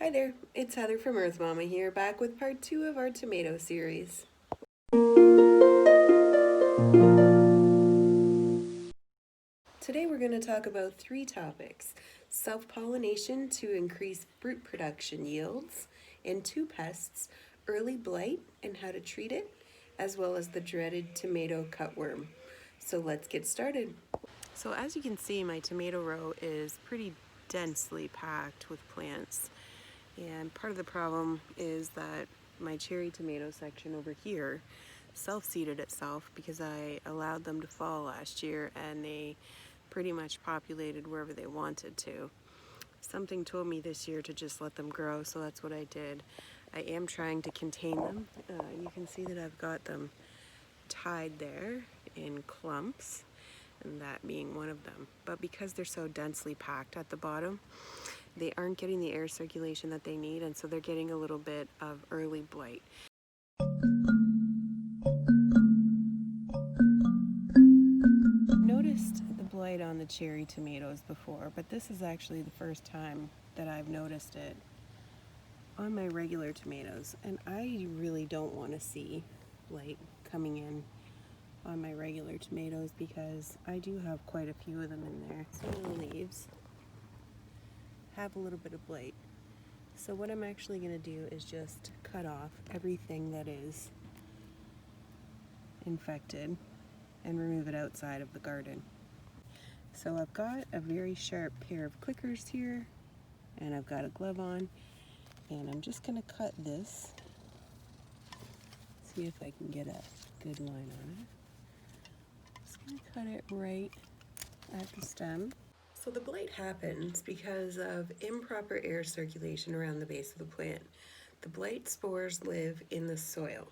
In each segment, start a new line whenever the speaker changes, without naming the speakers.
Hi there, it's Heather from Earth Mama here, back with part 2 of our tomato series. Today we're going to talk about 3 topics: self-pollination to increase fruit production yields, and 2 pests, early blight and how to treat it, as well as the dreaded tomato cutworm. So let's get started. So as you can see, my tomato row is pretty densely packed with plants. And part of the problem is that my cherry tomato section over here self-seeded itself because I allowed them to fall last year and they pretty much populated wherever they wanted to. Something told me this year to just let them grow, so that's what I did. I am trying to contain them. You can see that I've got them tied there in clumps, and that being one of them. But because they're so densely packed at the bottom, they aren't getting the air circulation that they need, and so they're getting a little bit of early blight. Noticed the blight on the cherry tomatoes before, but this is actually the first time that I've noticed it on my regular tomatoes, and I really don't want to see blight coming in on my regular tomatoes because I do have quite a few of them in there. Some of the leaves have a little bit of blight. So what I'm actually going to do is just cut off everything that is infected and remove it outside of the garden. So I've got a very sharp pair of clickers here, and I've got a glove on, and I'm just going to cut this. See if I can get a good line on it. Just going to cut it right at the stem. So the blight happens because of improper air circulation around the base of the plant. The blight spores live in the soil,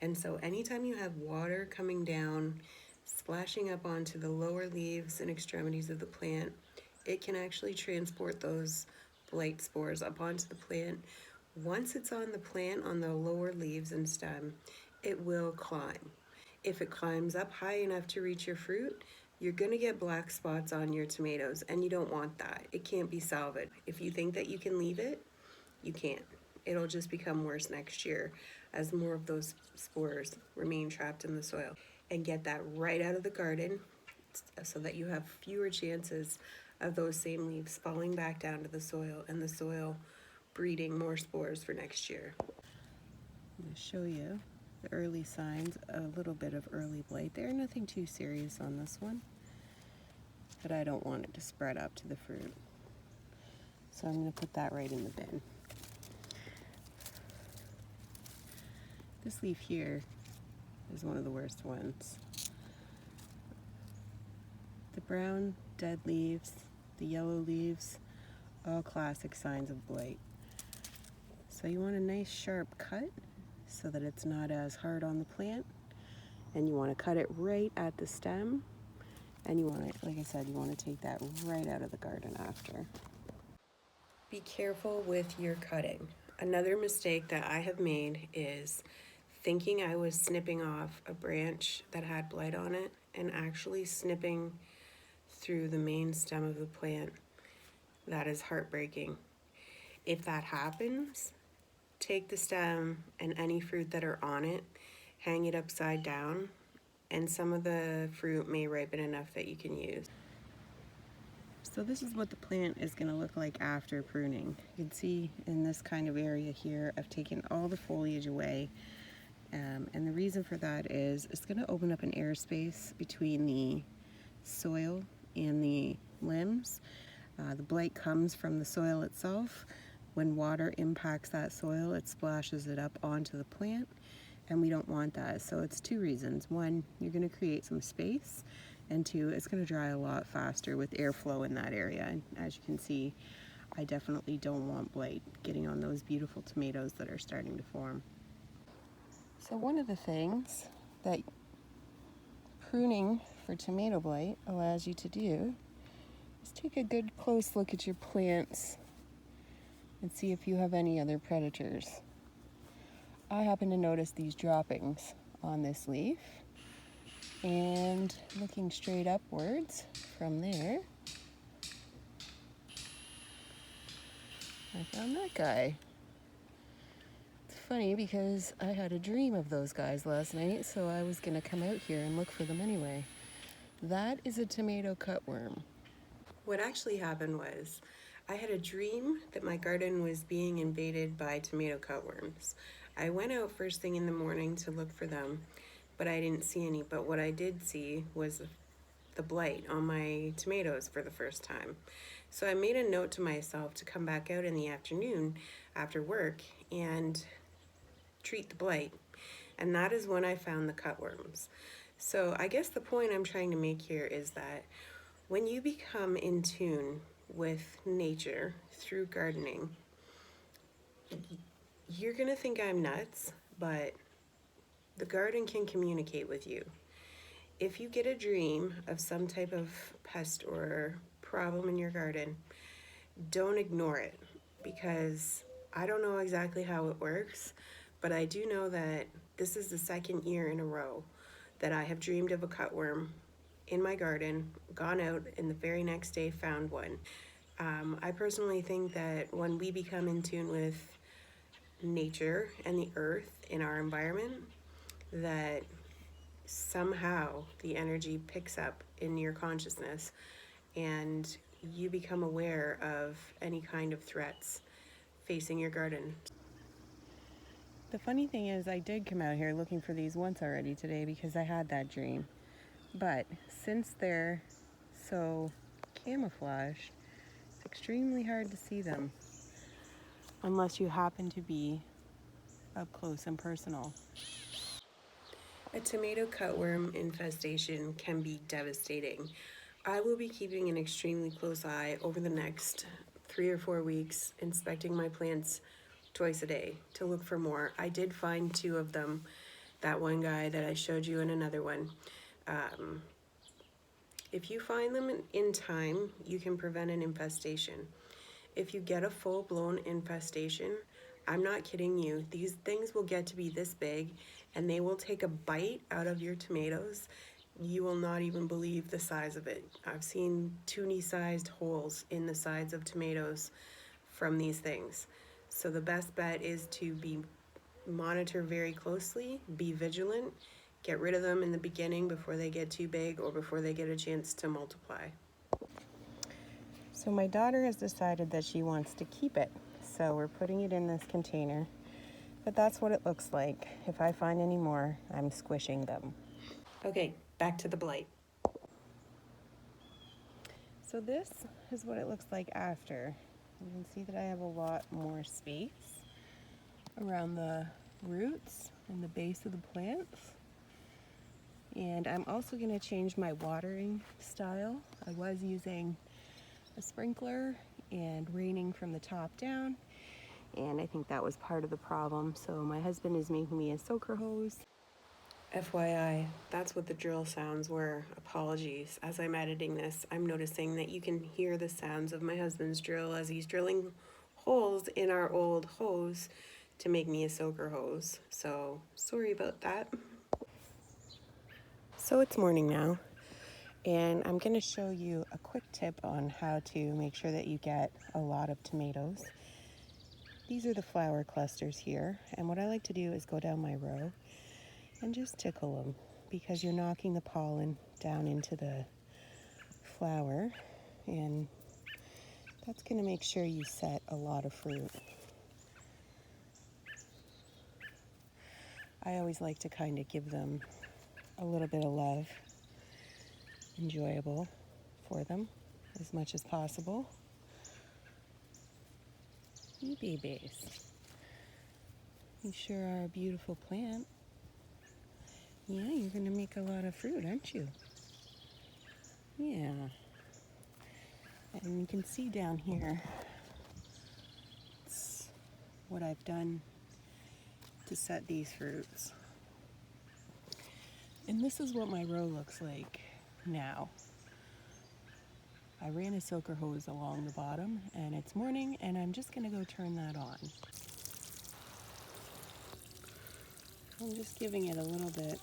and so anytime you have water coming down, splashing up onto the lower leaves and extremities of the plant, it can actually transport those blight spores up onto the plant. Once it's on the plant, on the lower leaves and stem, it will climb. If it climbs up high enough to reach your fruit, you're going to get black spots on your tomatoes, and you don't want that. It can't be salvaged. If you think that you can leave it, you can't. It'll just become worse next year as more of those spores remain trapped in the soil. And get that right out of the garden so that you have fewer chances of those same leaves falling back down to the soil and the soil breeding more spores for next year. I'm going to show you the early signs, a little bit of early blight there. Nothing too serious on this one, but I don't want it to spread up to the fruit. So I'm going to put that right in the bin. This leaf here is one of the worst ones. The brown dead leaves, the yellow leaves, all classic signs of blight. So you want a nice sharp cut so that it's not as hard on the plant, and you want to cut it right at the stem, and you want to, like I said, you want to take that right out of the garden after. Be careful with your cutting. Another mistake that I have made is thinking I was snipping off a branch that had blight on it and actually snipping through the main stem of the plant. That is heartbreaking. If that happens, take the stem and any fruit that are on it, hang it upside down, and some of the fruit may ripen enough that you can use. So this is what the plant is going to look like after pruning. You can see in this kind of area here, I've taken all the foliage away. And the reason for that is it's going to open up an airspace between the soil and the limbs. The blight comes from the soil itself. When water impacts that soil, it splashes it up onto the plant, and we don't want that. So it's 2 reasons. 1, you're going to create some space, and 2, it's going to dry a lot faster with airflow in that area. And as you can see, I definitely don't want blight getting on those beautiful tomatoes that are starting to form. So one of the things that pruning for tomato blight allows you to do is take a good close look at your plants and see if you have any other predators. I happen to notice these droppings on this leaf, and looking straight upwards from there, I found that guy. It's funny because I had a dream of those guys last night, so I was gonna come out here and look for them anyway. That is a tomato cutworm. What actually happened was I had a dream that my garden was being invaded by tomato cutworms. I went out first thing in the morning to look for them, but I didn't see any. But what I did see was the blight on my tomatoes for the first time. So I made a note to myself to come back out in the afternoon after work and treat the blight. And that is when I found the cutworms. So I guess the point I'm trying to make here is that when you become in tune with nature through gardening, you're gonna think I'm nuts, but the garden can communicate with you. If you get a dream of some type of pest or problem in your garden, don't ignore it, because I don't know exactly how it works, but I do know that this is the second year in a row that I have dreamed of a cutworm in my garden, gone out, and the very next day found one. I personally think that when we become in tune with nature and the earth in our environment, that somehow the energy picks up in your consciousness and you become aware of any kind of threats facing your garden. The funny thing is, I did come out here looking for these once already today because I had that dream. But since they're so camouflaged, it's extremely hard to see them unless you happen to be up close and personal. A tomato cutworm infestation can be devastating. I will be keeping an extremely close eye over the next 3 or 4 weeks, inspecting my plants twice a day to look for more. I did find 2 of them, that one guy that I showed you and another one. If you find them in time, you can prevent an infestation. If you get a full-blown infestation, I'm not kidding you, these things will get to be this big and they will take a bite out of your tomatoes. You will not even believe the size of it. I've seen toonie-sized holes in the sides of tomatoes from these things. So the best bet is to monitor very closely, be vigilant, get rid of them in the beginning before they get too big or before they get a chance to multiply. So my daughter has decided that she wants to keep it. So we're putting it in this container, but that's what it looks like. If I find any more, I'm squishing them. Okay, back to the blight. So this is what it looks like after. You can see that I have a lot more space around the roots and the base of the plants. And I'm also going to change my watering style. I was using a sprinkler and raining from the top down, and I think that was part of the problem. So my husband is making me a soaker hose. FYI, that's what the drill sounds were. Apologies. As I'm editing this, I'm noticing that you can hear the sounds of my husband's drill as he's drilling holes in our old hose to make me a soaker hose. So sorry about that. So it's morning now, and I'm going to show you a quick tip on how to make sure that you get a lot of tomatoes. These are the flower clusters here, and what I like to do is go down my row and just tickle them, because you're knocking the pollen down into the flower, and that's going to make sure you set a lot of fruit. I always like to kind of give them a little bit of love, enjoyable for them as much as possible. You babies, you sure are a beautiful plant. Yeah, you're gonna make a lot of fruit, aren't you? Yeah. And you can see down here, it's what I've done to set these fruits. And this is what my row looks like now. I ran a soaker hose along the bottom, and it's morning, and I'm just gonna go turn that on. I'm just giving it a little bit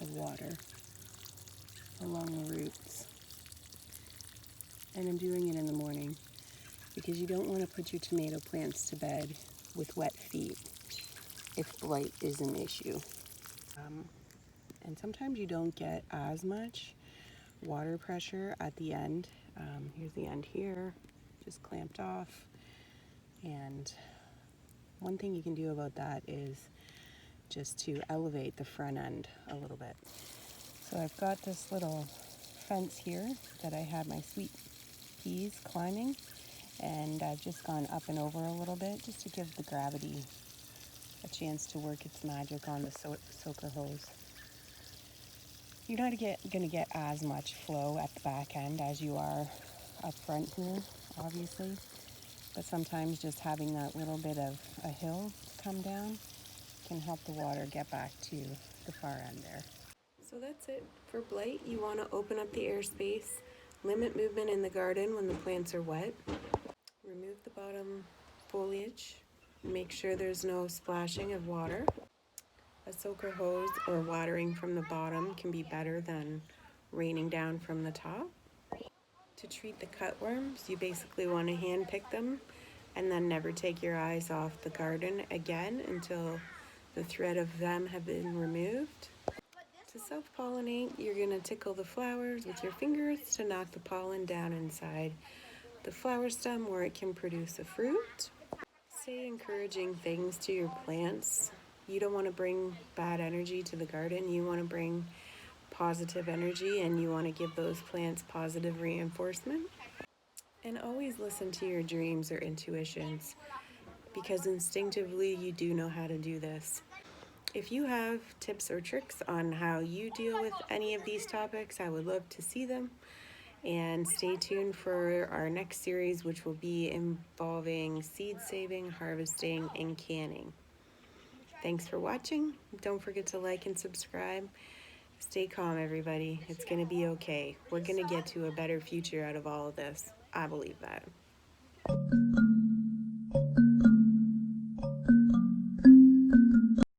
of water along the roots, and I'm doing it in the morning. because you don't want to put your tomato plants to bed with wet feet if blight is an issue. And sometimes you don't get as much water pressure at the end. Here's the end here, just clamped off. And one thing you can do about that is just to elevate the front end a little bit. So I've got this little fence here that I had my sweet peas climbing, and I've just gone up and over a little bit just to give the gravity a chance to work its magic on the soaker hose. You're not going to get as much flow at the back end as you are up front here, obviously, but sometimes just having that little bit of a hill to come down can help the water get back to the far end there. So that's it for blight. You want to open up the airspace, limit movement in the garden when the plants are wet, remove the bottom foliage, make sure there's no splashing of water. A soaker hose or watering from the bottom can be better than raining down from the top. To treat the cutworms, you basically want to hand pick them and then never take your eyes off the garden again until the threat of them have been removed. To self-pollinate, you're going to tickle the flowers with your fingers to knock the pollen down inside the flower stem where it can produce a fruit. Say encouraging things to your plants. You don't want to bring bad energy to the garden. You want to bring positive energy, and you want to give those plants positive reinforcement. And always listen to your dreams or intuitions, because instinctively you do know how to do this. If you have tips or tricks on how you deal with any of these topics, I would love to see them. And stay tuned for our next series, which will be involving seed saving, harvesting, and canning. Thanks for watching. Don't forget to like and subscribe. Stay calm, everybody. It's going to be okay. We're going to get to a better future out of all of this. I believe that.